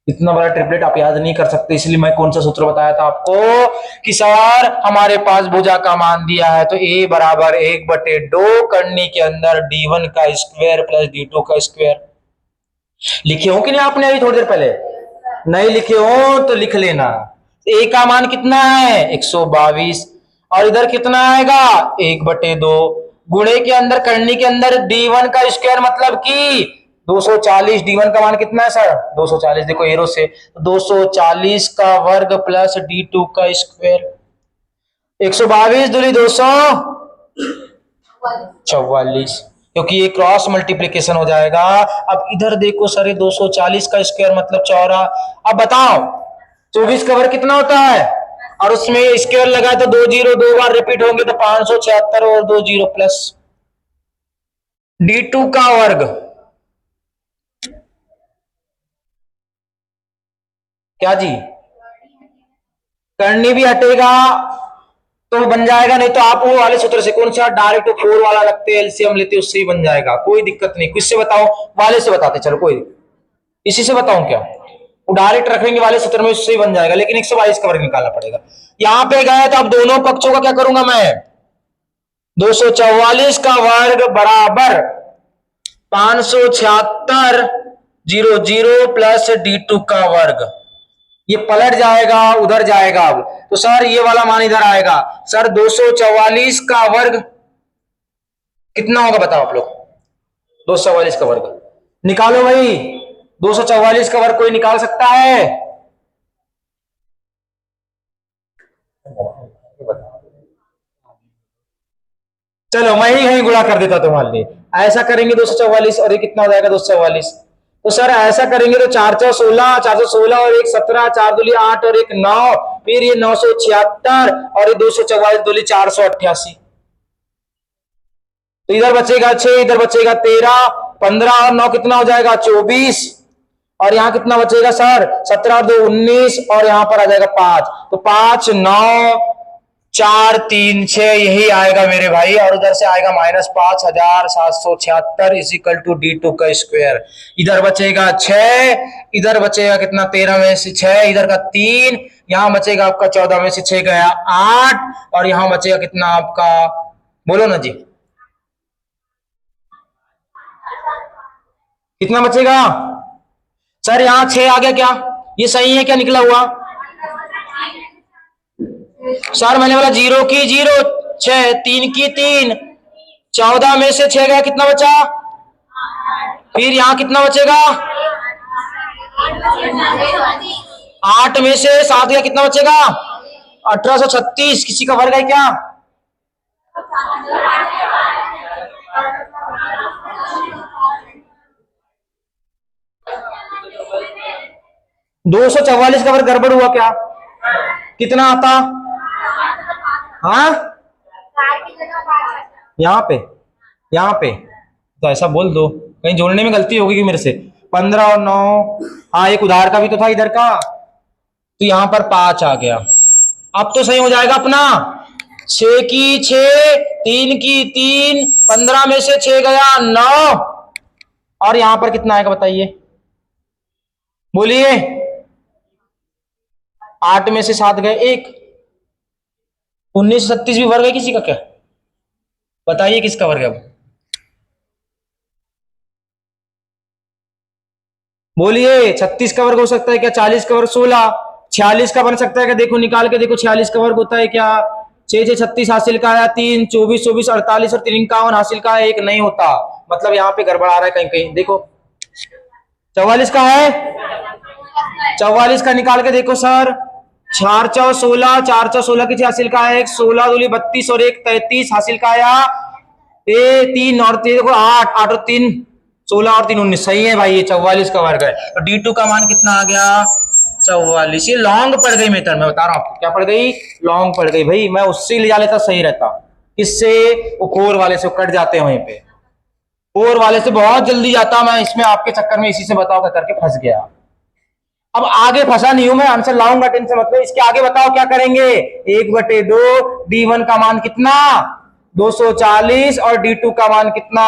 इतना बड़ा ट्रिपलेट आप याद नहीं कर सकते। इसलिए मैं कौन सा सूत्र बताया था आपको कि सर हमारे पास भुजा का मान दिया है, तो ए बराबर 1/2 करनी के अंदर D1 का स्क्वायर प्लस D2 का स्क्वायर। लिखे हो कि नहीं आपने अभी थोड़ी देर पहले? नहीं लिखे हो तो लिख लेना। ए का मान कितना है, 122, और इधर कितना आएगा, 1/2। गुणे के अंदर करनी के अंदर D1 का स्क्वायर मतलब कि 240। D1 का मान कितना है सर, 240। देखो एरो से, 240 का वर्ग प्लस D2 का स्क्वायर। 122 दूनी 244, क्योंकि ये क्रॉस मल्टीप्लीकेशन हो जाएगा। अब इधर देखो सर, ये 240 का स्क्वायर मतलब चौरा। अब बताओ 24 का वर्ग कितना होता है, और उसमें स्क्वायर लगा तो 2 जीरो दो बार रिपीट होंगे, तो 576 और 2 जीरो प्लस D2 का वर्ग। क्या जी, करनी भी हटेगा तो बन जाएगा, नहीं तो आप वो वाले सूत्र से, कौन सा, डायरेक्ट 4 वाला लगते हैं, एलसीएम लेते उससे ही बन जाएगा, कोई दिक्कत नहीं। किससे बताओ, वाले से बताते चलो, कोई इसी से बताऊं क्या, वो डायरेक्ट रखेंगे वाले सूत्र में, उससे ही बन जाएगा, लेकिन 122 का वर्ग निकालना पड़ेगा। यहां पे गए तो अब दोनों पक्षों का क्या करूंगा मैं, 244 का वर्ग बराबर 576 जीरो जीरो प्लस D2 का वर्ग। ये पलट जाएगा, उधर जाएगा। अब तो सर ये वाला मान इधर आएगा। सर 244 का वर्ग कितना होगा बताओ आप लोग, 244 का वर्ग निकालो भाई। 244 का वर्ग कोई निकाल सकता है? चलो मैं ही कहीं गुणा कर देता तुम्हारे लिए। ऐसा करेंगे 244, और ये कितना हो जाएगा 244। तो सर ऐसा करेंगे तो 416, 416 और एक 17, 4 दूली 8 और एक 9, फिर ये 976 और ये 244 दूली 488। तो इधर बचेगा 6, इधर बचेगा 13, 15 और 9 कितना हो जाएगा 24, और यहां कितना बचेगा सर 17 और 2 19, और यहां पर आ जाएगा 5। तो 5 9 4 3 6 यही आएगा मेरे भाई, और उधर से आएगा -5776 इजिकल टू D2 का स्क्वायर। इधर बचेगा 6, इधर बचेगा कितना 13 में से 6, इधर का 3, यहां बचेगा आपका 14 में से 6 गया 8, और यहां बचेगा कितना आपका, बोलो ना जी, कितना बचेगा सर, यहां 6 आ गया क्या, ये सही है क्या निकला हुआ? सर मैंने बोला 0 की 0, 6, 3 की 3, 14 में से 6 गया, कितना बचा, फिर यहां कितना बचेगा, 8 में से 7 गया, कितना बचेगा 1836। किसी का वर्ग है क्या? 244 का वर्ग गड़बड़ हुआ क्या, कितना आता, हाँ यहाँ पे, यहाँ पे तो ऐसा बोल दो, कहीं जोड़ने में गलती होगी कि मेरे से। 15 और 9, हाँ एक उधार का भी तो था इधर का, तो यहां पर 5 आ गया। अब तो सही हो जाएगा अपना, 6 की 6, 3 की 3, 15 में से 6 गया 9, और यहां पर कितना आएगा बताइए, बोलिए। 8 में से 7 गए 1, 1936 भी वर्ग है किसी का क्या, बताइए किसका वर्ग है, बोलिए। 36 का वर्ग हो सकता है क्या, 40 का वर्ग 16, 46 का बन सकता है क्या? देखो निकाल के देखो, 46 का वर्ग होता है क्या? 6 6 36 हासिल का आया 3, 24 24 48 और 3 51 हासिल का है 1, नहीं होता। मतलब यहाँ पे गड़बड़ आ रहा है कहीं कहीं। देखो 44 का है, 44 का निकाल के देखो सर। 4 4 16, 4 4 16 की हासिल का है 1, 16 दूली 32 और 1 33 हासिल का आया ए 3 और 3 देखो 8, 8 और 3 16 और 3 19, सही है भाई, ये 44 का वर्ग है। तो D2 का मान कितना आ गया? 44। ये लॉन्ग पड़ गई मेथड, मैं बता रहा हूं आपको क्या पड़ गई, लॉन्ग पड़ गई भाई। मैं उससे ले जा लेता सही रहता, किससे? वो कोर वाले से कट जाते हैं वहीं पे, कोर वाले से बहुत जल्दी जाता। मैं इसमें आपके चक्कर में इसी से बताओ करके फंस गया। अब आगे फंसा नहीं हूं मैं, आंसर लाऊंगा, टेंशन मतलब। इसके आगे बताओ क्या करेंगे? 1/2 D1 का मान कितना? 240 और D2 का मान कितना?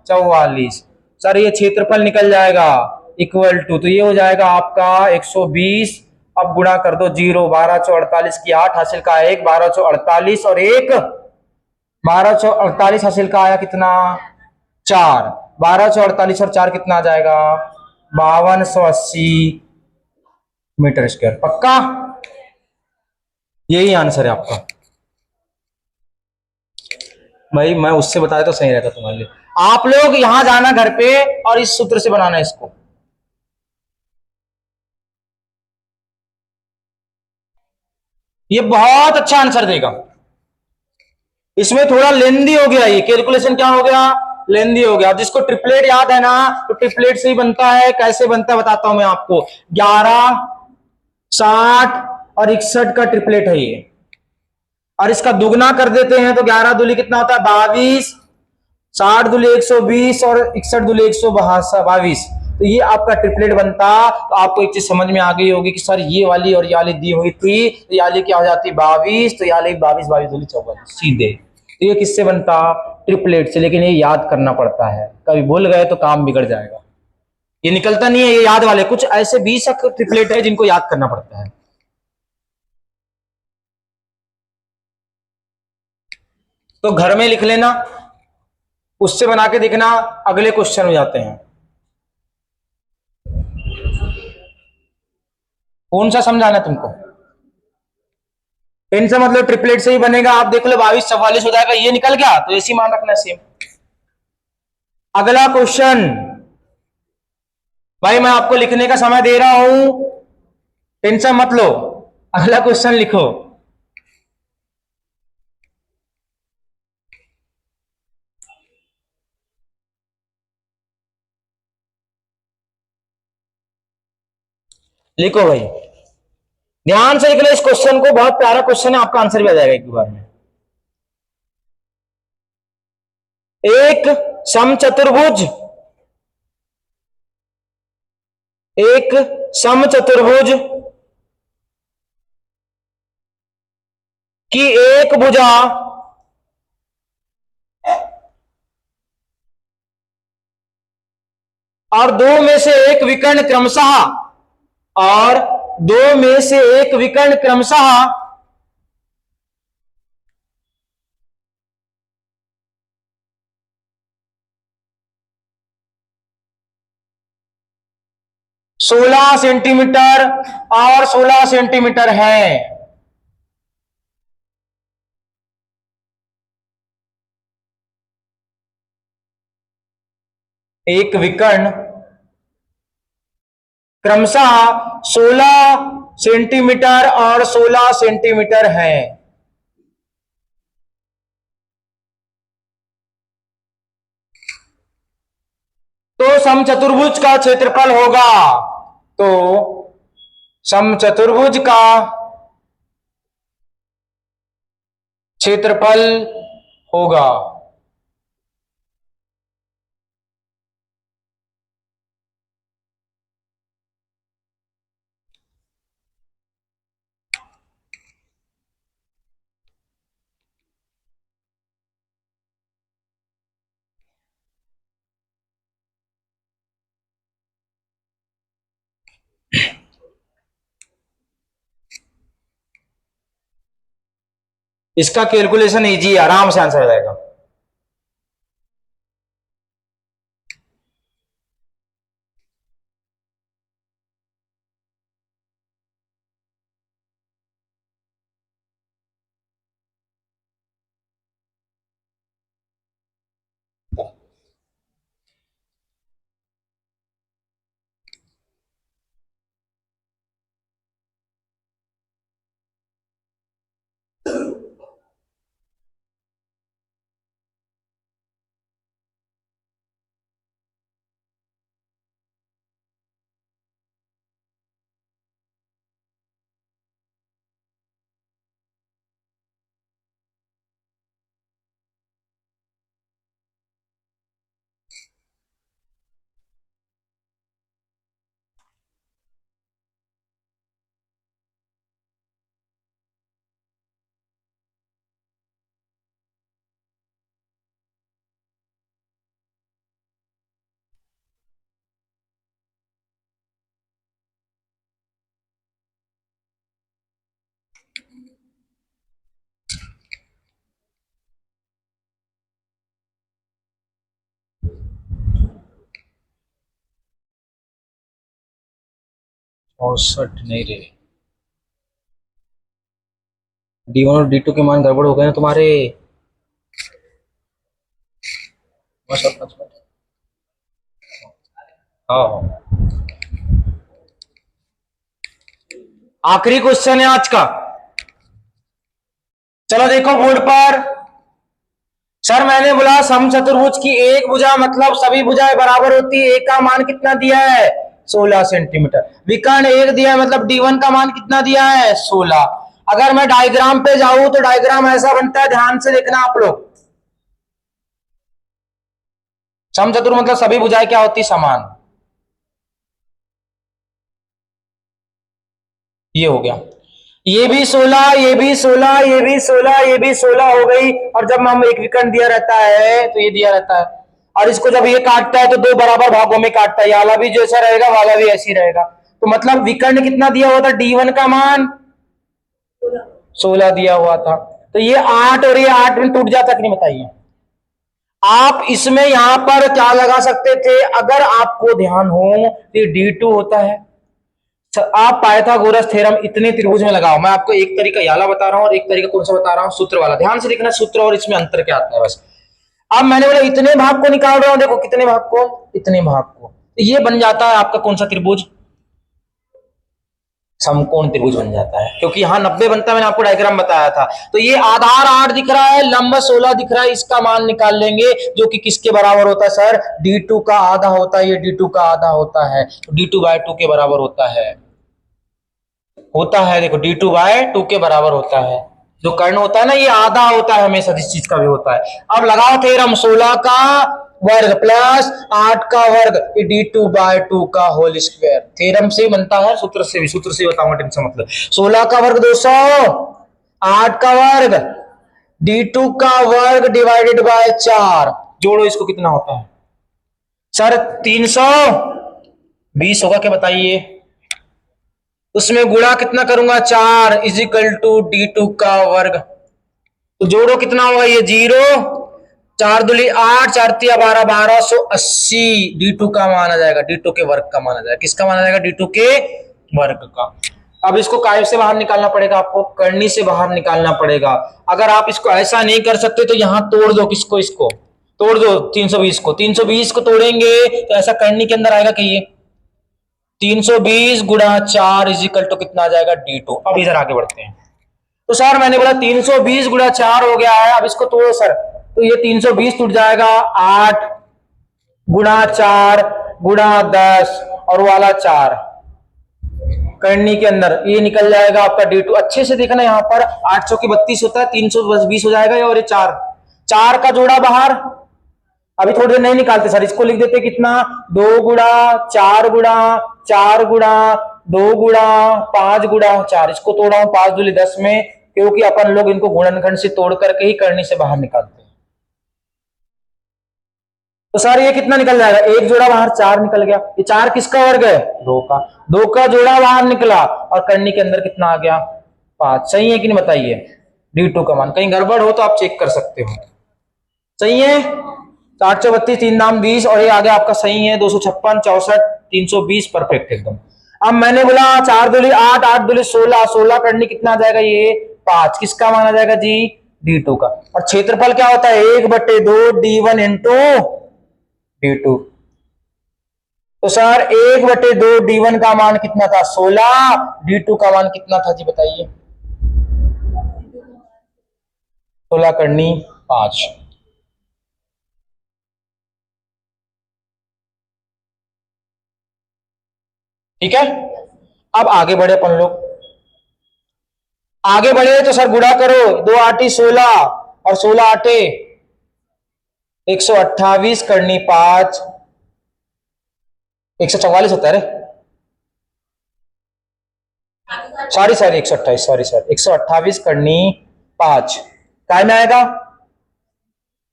44। सर ये क्षेत्रफल निकल जाएगा इक्वल टू, तो ये हो जाएगा आपका 120। अब गुणा कर दो, 0 12 48 की 8 हासिल का 1, 1248 और 1 1248 हासिल का आया कितना? 4। 1248 और 4 कितना आ जाएगा? 5280 मीटर स्क्वायर। पक्का यही आंसर है आपका भाई। मैं उससे बताया तो सही रहता तुम्हारे लिए। आप लोग यहां जाना घर पे और इस सूत्र से बनाना इसको। ये बहुत अच्छा आंसर देगा। इसमें थोड़ा लेंदी हो गया, ये कैलकुलेशन क्या हो गया? लेंदी हो गया। जिसको ट्रिपलेट याद है ना, तो ट्रिपलेट से ही बनता है। कैसे बनता है बताता हूं मैं आपको। 11 60 और 61 का ट्रिपलेट है ये, और इसका दुगना कर देते हैं तो 11 दूली कितना होता है? 22, 60 दूली 120 और 61 दूली 122। तो ये आपका ट्रिपलेट बनता। तो आपको एक चीज समझ में आ गई होगी कि सर ये वाली और ये वाली दी हुई थी, तो ये वाली क्या हो जाती? 22, तो ये वाली 22 22 दूली 44 सीधे। तो ये किससे बनता? ट्रिपलेट से। लेकिन ये याद करना पड़ता है, कभी भूल गए तो काम बिगड़ जाएगा। ये निकलता नहीं है, ये याद वाले कुछ ऐसे 20 ट्रिपलेट है जिनको याद करना पड़ता है। तो घर में लिख लेना, उससे बना के देखना। अगले क्वेश्चन में जाते हैं। कौन सा समझाना तुमको? टेंशन मतलब ट्रिपलेट से ही बनेगा। आप देख लो 22 44 हो जाएगा, ये निकल गया तो ऐसी मान रखना सेम। अगला क्वेश्चन भाई, मैं आपको लिखने का समय दे रहा हूं, टेंशन मत लो। अगला क्वेश्चन लिखो। लिखो भाई, ध्यान से लिख लो इस क्वेश्चन को, बहुत प्यारा क्वेश्चन है, आपका आंसर भी आ जाएगा एक बार में। एक समचतुर्भुज, एक समचतुर्भुज की एक भुजा और दो में से एक विकर्ण क्रमशः, और दो में से एक विकर्ण क्रमशः 16 सेंटीमीटर और 16 सेंटीमीटर है। एक विकर्ण क्रमशः 16 सेंटीमीटर और 16 सेंटीमीटर है। तो समचतुर्भुज का क्षेत्रफल होगा, तो समचतुर्भुज का क्षेत्रफल होगा। इसका कैलकुलेशन इजी है, आराम से आंसर आ जाएगा। 64 नहीं रे, D1 और D2 के मान गड़बड़ हो गए ना तुम्हारे। बस हाँ, आखिरी क्वेश्चन है आज का। चलो देखो बोर्ड पर। सर मैंने बोला समचतुर्भुज की एक भुजा मतलब सभी भुजाएं बराबर होती है, एक का मान कितना दिया है 16 सेंटीमीटर। विकर्ण एक दिया है मतलब D1 का मान कितना दिया है 16। अगर मैं डायग्राम पे जाऊं तो डायग्राम ऐसा बनता है, ध्यान से देखना आप लोग। समचतुर्भुज मतलब सभी भुजाएं क्या होती समान। ये हो गया, ये भी 16, ये भी 16, ये भी 16, ये भी 16 हो गई। और जब हम एक विकर्ण दिया रहता है तो ये दिया रहता है, और इसको जब ये काटता है तो दो बराबर भागों में काटता है, ये वाला भी जैसा रहेगा वाला भी ऐसी रहेगा। तो मतलब विकर्ण कितना दिया हुआ था D1 का मान 16 दिया हुआ था। तो ये 8 और ये 8 में टूट जाता कि नहीं बताइए। आप इसमें यहां पर क्या लगा सकते थे अगर आपको ध्यान हो तो ये D2 होता है। आप पाइथागोरस थ्योरम इतने त्रिभुज में लगाओ। मैं आपको एक तरीका याला बता रहा हूं और एक तरीका कौन सा बता रहा हूं, सूत्र वाला। ध्यान से देखना सूत्र और इसमें अंतर क्या आता है बस। अब मैंने बोला इतने भाग को निकाल रहा हूं, देखो कितने भाग को, इतने भाग को, तो ये बन जाता है आपका कौन सा त्रिभुज, समकोण त्रिभुज बन जाता है। क्योंकि यहां 90 बनता है, मैंने आपको डायग्राम बताया था। तो ये आधार 8 दिख रहा है, लंब 16 दिख रहा है, इसका मान निकाल लेंगे जो कि किसके बराबर होता है सर, D2 का आधा होता है। ये D2 का आधा होता है, D2/2 के बराबर होता है देखो D2/2 के बराबर होता है। जो कर्ण होता है ना ये आधा होता है हमेशा, इस चीज का भी होता है। अब लगाओ थ्योरम, 16 का वर्ग प्लस 8 का वर्ग, ये D2/2 का होल स्क्वायर। थ्योरम से बनता है, सूत्र से बताऊंगा, टेंशन मतलब। 16 का वर्ग 200, 8 का वर्ग, D2 का वर्ग डिवाइडेड बाय 4, जोड़ो इसको कितना होता है सर 320 होगा क्या बताइए। उसमें गुणा कितना करूंगा 4 = D2 का वर्ग, तो जोड़ो कितना होगा ये 0, 4 दूली 8, 4 तिया 12, 1280 D2 का मान आ जाएगा, D2 के वर्ग का मान आ जाएगा। किसका मान आ जाएगा D2 के वर्ग का। अब इसको काय से बाहर निकालना पड़ेगा, आपको करनी से बाहर निकालना पड़ेगा। अगर आप इसको ऐसा नहीं कर सकते तो यहां तोड़ दो, किसको, इसको तोड़ दो 320 को, 320 को तोड़ेंगे तो ऐसा करनी के अंदर आएगा कि ये 320 गुणा 4 इजिकल टू कितना आ जाएगा D2। अब इधर आगे बढ़ते हैं। तो सर मैंने बोला 320 गुणा 4 हो गया है, अब इसको तोड़ो सर, तो ये 320 टूट जाएगा 8 गुणा 4 गुणा 10 और वाला 4 करनी के अंदर ये निकल जाएगा आपका D2। अच्छे से देखना यहाँ पर 800 की 32 होता है, 320 हो जाएगा, और ये 4 4 का जोड़ा बाहर। अभी थोड़ी देर नहीं निकालते सर, इसको लिख देते कितना 2 गुणा 4 गुणा 4 गुणा 2 गुणा 5 गुणा 4, इसको तोड़ा हूं 5 दूली 10 में, क्योंकि अपन लोग इनको गुणनखंड से तोड़ करके ही करनी से बाहर निकालते हैं। तो सर ये कितना निकल जाएगा, एक जोड़ा बाहर 4 निकल गया, ये 4 किसका वर्ग है 2 का, 2 का जोड़ा बाहर निकला और करनी के अंदर कितना आ गया 5। सही है कि नहीं बताइए। D2 का मान कहीं गड़बड़ हो तो आप चेक कर सकते हो। सही है, 832 3 नाम 20 और ये आगे आपका सही है 256 64 320 परफेक्ट एकदम। अब मैंने बोला 4 दूली 8, 8 दूली 16, 16 करनी कितना आ जाएगा ये 5, किसका मान आ जाएगा जी D2 का। और क्षेत्रफल क्या होता है 1/2 D1 इंटू D2। तो सर 1/2 D1 का मान कितना था 16, D2 का मान कितना था जी बताइए, 16 करनी 5। ठीक है, अब आगे बढ़े अपन लोग। आगे बढ़े तो सर गुणा करो, 2 8 16 और 16 8 128 करनी 5, 144 होता है रे, सॉरी सॉरी 128, सॉरी सॉरी 128 करनी 5 काय में आएगा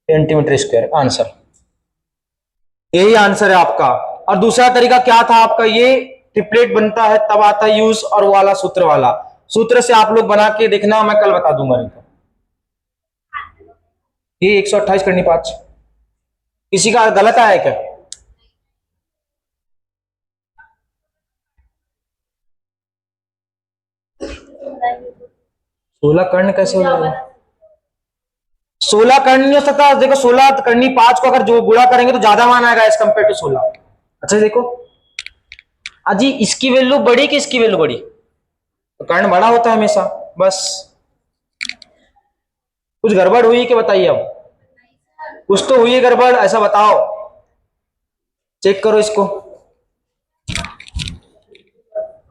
सेंटीमीटर स्क्वायर आंसर। यही आंसर है आपका। और दूसरा तरीका क्या था आपका, ये ट्रिपलेट बनता है तब आता है यूज, और वाला सूत्र वाला, सूत्र से आप लोग बना के देखना, मैं कल बता दूंगा नहीं तो। ये 128 करनी 5 किसी का गलत आया क्या, 16 कर्ण कैसे हो जाएगा? 16 कर्ण नहीं हो सकता। देखो 16 करनी 5 को अगर जो गुणा करेंगे तो ज्यादा मान आएगा एज कम्पेयर टू 16। अच्छा देखो अजी इसकी वैल्यू बड़ी कि इसकी वैल्यू बड़ी? तो कर्ण बड़ा होता है हमेशा। बस कुछ गड़बड़ हुई कि बताइए? अब कुछ तो हुई है गड़बड़, ऐसा बताओ, चेक करो इसको।